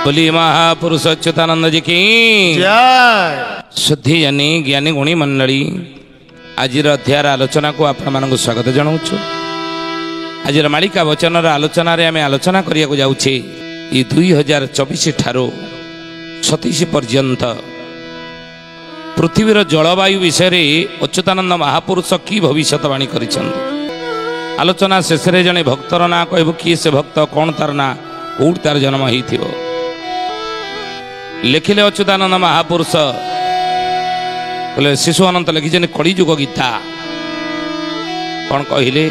बोली महापुरुष अच्युतानंद जी की शुद्धि जानी ज्ञानी गुणी मंडली आज अध्याय आलोचना को आपण मान स्वागत जनाऊँ। आज मालिका वचन आलोचन आम आलोचना करने जाऊे 2024 ठारू 27 पर्यंत पृथ्वीर जलवायु विषय अच्युतानंद महापुरुष की भविष्यवाणी कर आलोचना शेष जड़े भक्तर ना कह किए से भक्त कौन तार ना कौट तार जन्म हो लिखिले अच्युतानंद महापुरुष बोले शिशु अनंत लिखिं कलिजुग गीता कौन कहले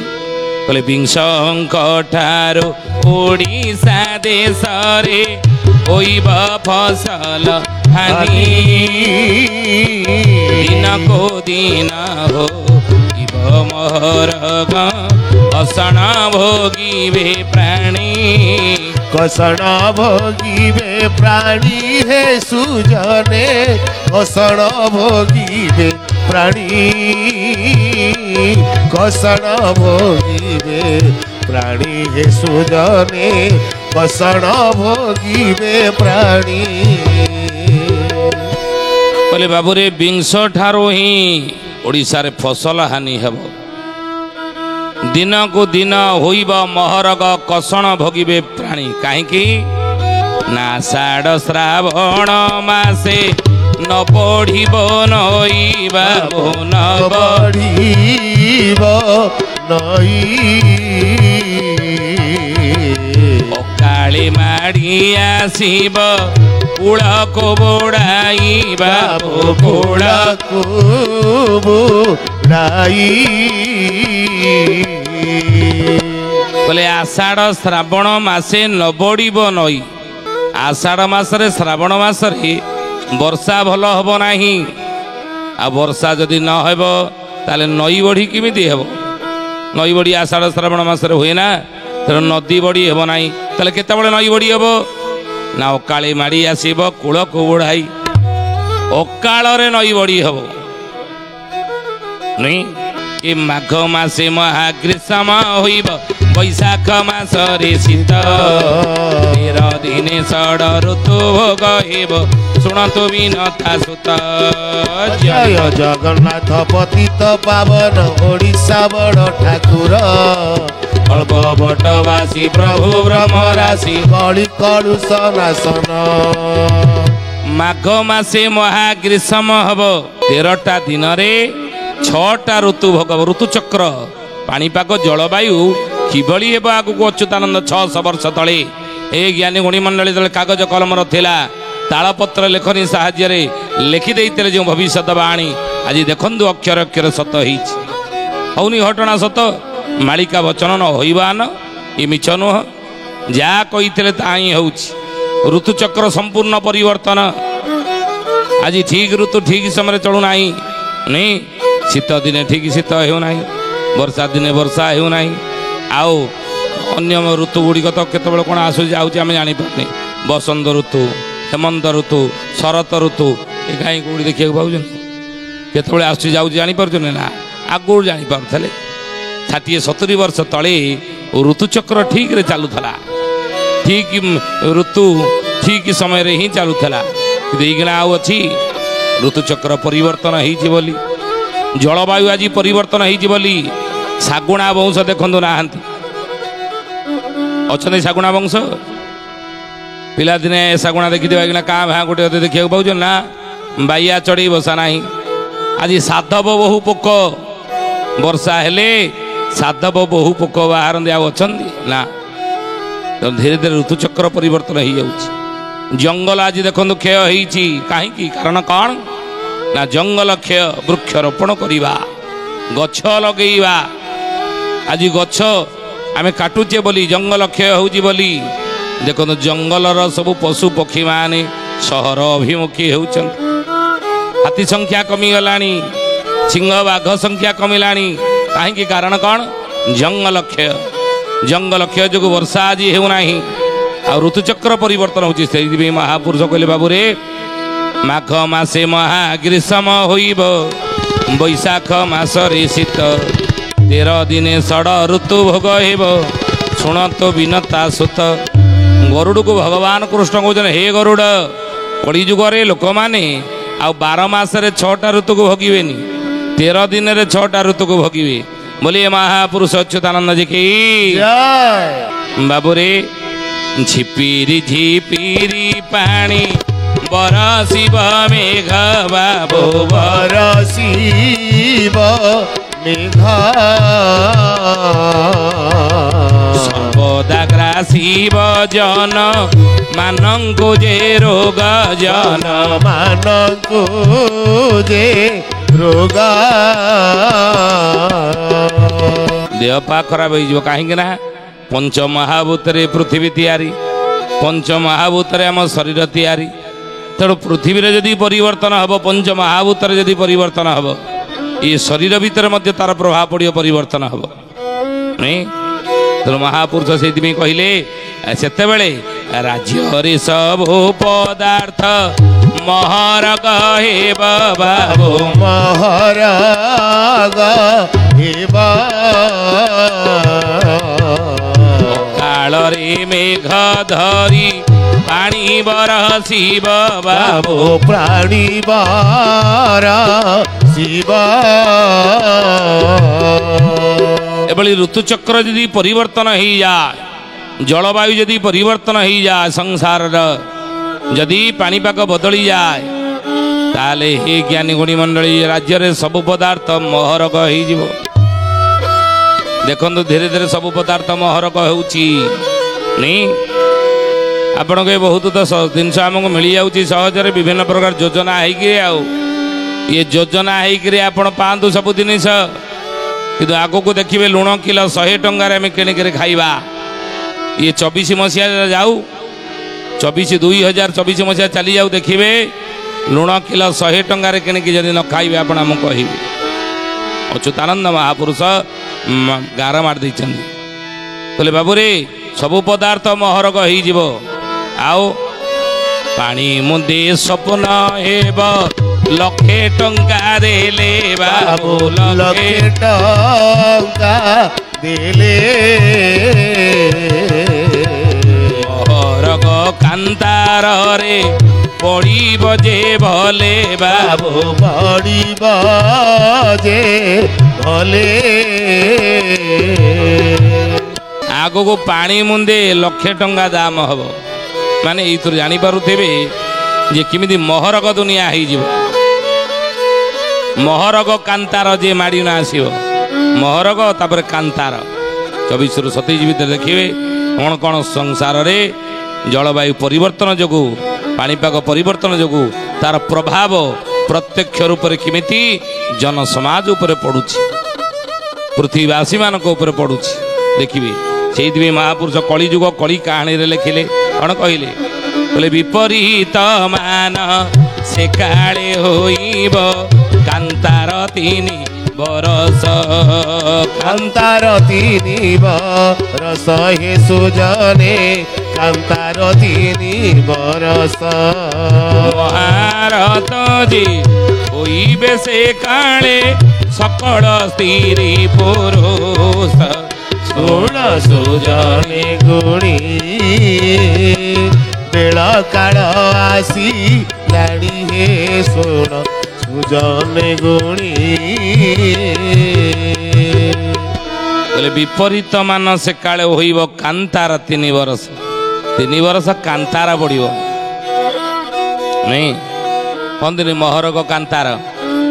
बोले विंशंक ठारू ओडिशा देश रे होइब फसल हानि दिन को दिन हो महरग कषण भोगिबे प्राणी कषण भोगिबे प्राणी हे सुजने कषण भोगिबे प्राणी कषण भोगिबे प्राणी हे सुजने कषण भोगिबे प्राणी बोले बाबूरे विंश ठारू ही ओडिशा रे फसल हानि हेब दिन को दिन होइब महरग कषण भोगिबे प्राणी कहीं ना आषाढ़ श्रावण मासे न पढ़िब नईबा न बढ़िब नई अकाले माड़ी आसीब कूल को बोड़ाइबा कूल को बोड़ाई बोले आषाढ़ श्रावण मासे न बढ़िब नई आषाढ़ मासरे श्रावण मासरे वर्षा भल हब नाही आ वर्षा जदि न हेब ताले नई बढ़ी किमिति हेब नई बढ़ी आषाढ़ श्रावण मासरे हुए ना तेणु नदी बढ़ी हेब नाही ताले केतेबेले नई बढ़ी हेब ना अकाली माड़ी आसीब कूल को बोड़ाई अकाल नई बढ़ी हेब नहीं कि माघ मासे महाग्रीष्म होइब बैशाख मासरे शीत 13 दिने षड ऋतु भोग हेब शुणतु विनता सुत जय जगन्नाथ पतित पावन ओडिशा बड़ ठाकुर अल्प बटवासी प्रभु ब्रह्म राशि कଳି कलुष नाशन माघ मासे महाग्रीष्म हब 13टा दिन रे 6टा ऋतु भोग ऋतुचक्र पाणीपाग जलवायु किभली हेब आगु अच्युतानंद 600 वर्ष तले ए ज्ञानी गुणी मंडली तले कागज कलमर थिला तालपत्र लेखनी साहाय्य लिखि देइते जो भविष्यवाणी आज देखंदु अक्षर अक्षर सत होइछि हौनी घटना सत मालिका वचन न होइबा न ये मिछ नुह जा कहिथिले ताई होउछि ऋतुचक्र संपूर्ण परिवर्तन आज ठीक ऋतु ठीक समय चलु नाही नहीं शीत दिने ठीक शीत हेउ नाही वर्षा दिने वर्षा हेउ नाही आउ अन्य ऋतु गुड़िक तो केतबेले कोन आसु जाउछि आमे जानि पारनी बसंत ऋतु हेमंत ऋतु शरत ऋतु ए काई कोडी देखिया पाउछन केतबेले आसु जाउछि जानि पारछन ना आगु जानि पारथले 60-70 वर्ष तले ऋतुचक्र ठीक रे चालुथला ठीक ऋतु ठीक समय रे ही चालुथला देइगना आउ अछि ऋतुचक्र परिवर्तन होइछि बोली जलवायु आज परिवर्तन होइछि बोली सागुणा वंश देखंदु नाहंती अच्छे सागुणा वंश पिला दिने सागुणा देखी देवा क्या भाँ गोटे देखा पाँच ना बाइया चढ़ी बसा ना आज साधव बहु पोक वर्षा हेले साधव बहु पोक बाहर अच्छा ना तो धीरे धीरे ऋतुचक्र परिवर्तन हो जाऊँ जंगल आज देखो क्षय होती कहीं कारण कौन ना जंगल क्षय वृक्षरोपण करवा गछ लगेवा आज गछ आमे काटुचे बोली जंगल क्षय होउची बोली देखो जंगलर सब पशु पक्षी माने सहर अभिमुखी होउछन हाथी संख्या कमी गलानी सिंह बाघ संख्या कमिलानी कहीं कारण कौन जंगल क्षय जो वर्षा आज हेउ नाही आ ऋतुचक्र परिवर्तन होउची से महापुरुष कहले बाबू रे माघ मासे महाग्रीष्म होइब बैशाख मासरे शीत 13 दिने षड ऋतु भोग हेब शुणत विनता सुत ଗରୁଡ଼କୁ ଭଗବାନ କୃଷ୍ଣ କହୁଛନ୍ତି ହେ ଗରୁଡ଼, କଳିଯୁଗରେ ଲୋକମାନେ ଆଉ 12 ମାସରେ 6ଟା ଋତୁକୁ ଭୋଗିବେନି, 13 ଦିନରେ 6ଟା ଋତୁକୁ ଭୋଗିବେ। ବୋଲି ମହାପୁରୁଷ ଅଚ୍ୟୁତାନନ୍ଦ ଜି କି ଜୟ। ବାବୁରେ ଝିପିରି ଝିପିରି ପାଣି ବରସିବ ମେଘ ବାବୁ ବରସିବ ମେଘ ସର୍ବଦା ଗ୍ରାସିବ ଜନ ମାନଙ୍କୁ ଯେ ରୋଗ ଜନ ମାନଙ୍କୁ ଯେ ରୋଗ ଦେହ ପା ଖରାପ ହେଇଯିବ। କାହିଁକି ନା ପଞ୍ଚମହାଭୂତରେ ପୃଥିବୀ ତିଆରି, ପଞ୍ଚମହାଭୂତରେ ଆମ ଶରୀର ତିଆରି। ତେଣୁ ପୃଥିବୀରେ ଯଦି ପରିବର୍ତ୍ତନ ହେବ, ପଞ୍ଚମହାଭୂତରେ ଯଦି ପରିବର୍ତ୍ତନ ହେବ, ଏ ଶରୀର ଭିତରେ ମଧ୍ୟ ତାର ପ୍ରଭାବ ପଡ଼ିବ, ପରିବର୍ତ୍ତନ ହେବ। ତେଣୁ ମହାପୁରୁଷ ସେଇଥିପାଇଁ କହିଲେ ସେତେବେଳେ ରାଜ୍ୟରେ ସବୁ ପଦାର୍ଥ ମହରଗ ହେବ ବାବୁ ମହରଗ ହେବ କାଳରେ ମେଘ ଧରି ପାଣି ବରସିବ ବାବୁ ପ୍ରାଣୀ ଶିବ। ଏଭଳି ଋତୁଚକ୍ର ଯଦି ପରିବର୍ତ୍ତନ ହେଇଯାଏ, ଜଳବାୟୁ ଯଦି ପରିବର୍ତ୍ତନ ହେଇଯାଏ, ସଂସାରର ଯଦି ପାଣିପାଗ ବଦଳିଯାଏ, ତାହେଲେ ହେ ଜ୍ଞାନୀ ଗୁଣୀ ମଣ୍ଡଳୀ ରାଜ୍ୟରେ ସବୁ ପଦାର୍ଥ ମହରଗ ହେଇଯିବ। ଦେଖନ୍ତୁ ଧୀରେ ଧୀରେ ସବୁ ପଦାର୍ଥ ମହରଗ ହେଉଛି। ଆପଣଙ୍କୁ ଏ ବହୁତ ତ ଜିନିଷ ଆମକୁ ମିଳିଯାଉଛି ସହଜରେ, ବିଭିନ୍ନ ପ୍ରକାର ଯୋଜନା ହେଇକିରି, ଆଉ ଇଏ ଯୋଜନା ହେଇକିରି ଆପଣ ପାଆନ୍ତୁ ସବୁ ଜିନିଷ। କିନ୍ତୁ ଆଗକୁ ଦେଖିବେ ଲୁଣ କିଲୋ 100 ଟଙ୍କାରେ ଆମେ କିଣିକିରି ଖାଇବା। ଇଏ 24 ମସିହାରେ ଯାଉ, 2024 ମସିହା ଚାଲିଯାଉ, ଦେଖିବେ ଲୁଣ କିଲୋ 100 ଟଙ୍କାରେ କିଣିକି ଯଦି ନ ଖାଇବେ ଆପଣ ଆମକୁ କହିବେ। ଅଚ୍ୟୁତାନନ୍ଦ ମହାପୁରୁଷ ଗାର ମାରି ଦେଇଛନ୍ତି, କହିଲେ ବାବୁରେ ସବୁ ପଦାର୍ଥ ମହରଗ ହେଇଯିବ। ଆଉ ପାଣି ମୁନ୍ଦେ ସ୍ୱପ୍ନ ହେବ 1,00,000 ଟଙ୍କା ଦେଲେ ବାବୁ 1,00,000 ଟଙ୍କା ଦେଲେ ମହରଗ କାନ୍ତାରରେ ପଡ଼ିବ ଯେ ଭଲେ ବାବୁ ପଡ଼ିବ ଯେ ଭଲେ। ଆଗକୁ ପାଣି ମୁନ୍ଦେ 1,00,000 ଟଙ୍କା ଦାମ ହବ। ମାନେ ଏଇଥିରୁ ଜାଣିପାରୁଥିବେ ଯେ କେମିତି ମହରଗ ଦୁନିଆ ହେଇଯିବ। ମହରଗ କାନ୍ତାର ଯେ ମାଡ଼ିନା ଆସିବ, ମହରଗ ତାପରେ କାନ୍ତାର। 24ରୁ 27 ଭିତରେ ଦେଖିବେ କ'ଣ କ'ଣ ସଂସାରରେ ଜଳବାୟୁ ପରିବର୍ତ୍ତନ ଯୋଗୁଁ, ପାଣିପାଗ ପରିବର୍ତ୍ତନ ଯୋଗୁଁ ତାର ପ୍ରଭାବ ପ୍ରତ୍ୟକ୍ଷ ରୂପରେ କେମିତି ଜନସମାଜ ଉପରେ ପଡ଼ୁଛି, ପୃଥିବୀବାସୀମାନଙ୍କ ଉପରେ ପଡ଼ୁଛି ଦେଖିବେ। ସେଇଥିପାଇଁ ମହାପୁରୁଷ କଳିଯୁଗ କଳି କାହାଣୀରେ ଲେଖିଲେ, କ'ଣ କହିଲେ? କହିଲେ ବିପରୀତ ମାନ ସେ କାଳେ ହୋଇବ କାନ୍ତାର 3 ବରଷ। କାନ୍ତାର 3 ବରଷ ହେ ସୁଜନେ, କାନ୍ତାର 3 ବରଷ। ମହାରତ ଯେ ହୋଇବେ ସେ କାଳେ ସକଳ ସ୍ତ୍ରୀ ପୁରୁଷ। ଶୁଣ ସୁଜନେ ଗୁଣୀ ବେଳ କାଳ ଆସିଲାଣି ହେ ଶୁଣ ସୁଜନେ ଗୁଣୀ। କହିଲେ ବିପରୀତ ମାନ ସେ କାଳେ ହୋଇବ କାନ୍ତାର 3 ବରଷ। 3 ବରଷ କାନ୍ତାର ପଡ଼ିବ ନାଇଁ, କହନ୍ତିନି ମହରଗ କାନ୍ତାର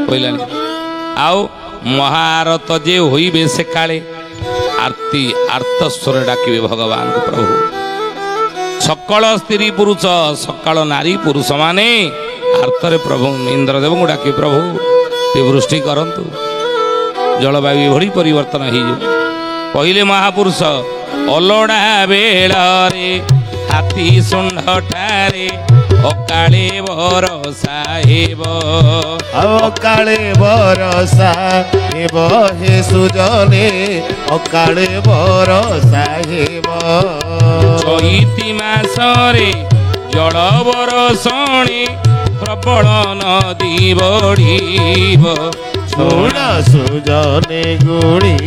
କହିଲାଣି। ଆଉ ମହାରତ ଯେ ହୋଇବେ ସେ କାଳେ ଆର୍ତ୍ତ ସ୍ୱର ଡାକିବେ ଭଗବାନଙ୍କୁ ପ୍ରଭୁ। ସକଳ ସ୍ତ୍ରୀ ପୁରୁଷ, ସକାଳ ନାରୀ ପୁରୁଷ ମାନେ ଆର୍ତ୍ତରେ ପ୍ରଭୁ ଇନ୍ଦ୍ରଦେବଙ୍କୁ ଡାକିବେ, ପ୍ରଭୁ ଟିକେ ବୃଷ୍ଟି କରନ୍ତୁ, ଜଳବାୟୁ ଏଭଳି ପରିବର୍ତ୍ତନ ହେଇଯିବ। କହିଲେ ମହାପୁରୁଷ ଅଲୋଡ଼ା ବେଳରେ ହାତୀ ଶୁଣ୍ଢ ଠାରେ ଅକାଳେ ବରଷା ହେବ। ଅକାଳେ ବରଷା ହେବ ହେ ସୁଜନେ, ଅକାଳେ ବରଷା ହେବ। ଚୈତି ମାସରେ ଜଳ ବରଷଣେ ପ୍ରବଳ ନଦୀ ବଢ଼ିବ। ଶୁଣ ସୁଜନେ ଗୁଣୀ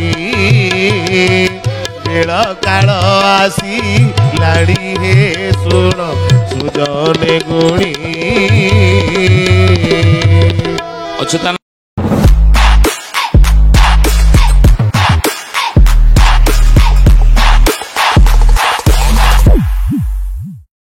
ବେଳ କାଳ ଆସିଲାଣି ହେ ଶୁଣ ସୁଜନେ ଗୁଣି ଅଚ୍ୟୁତାନ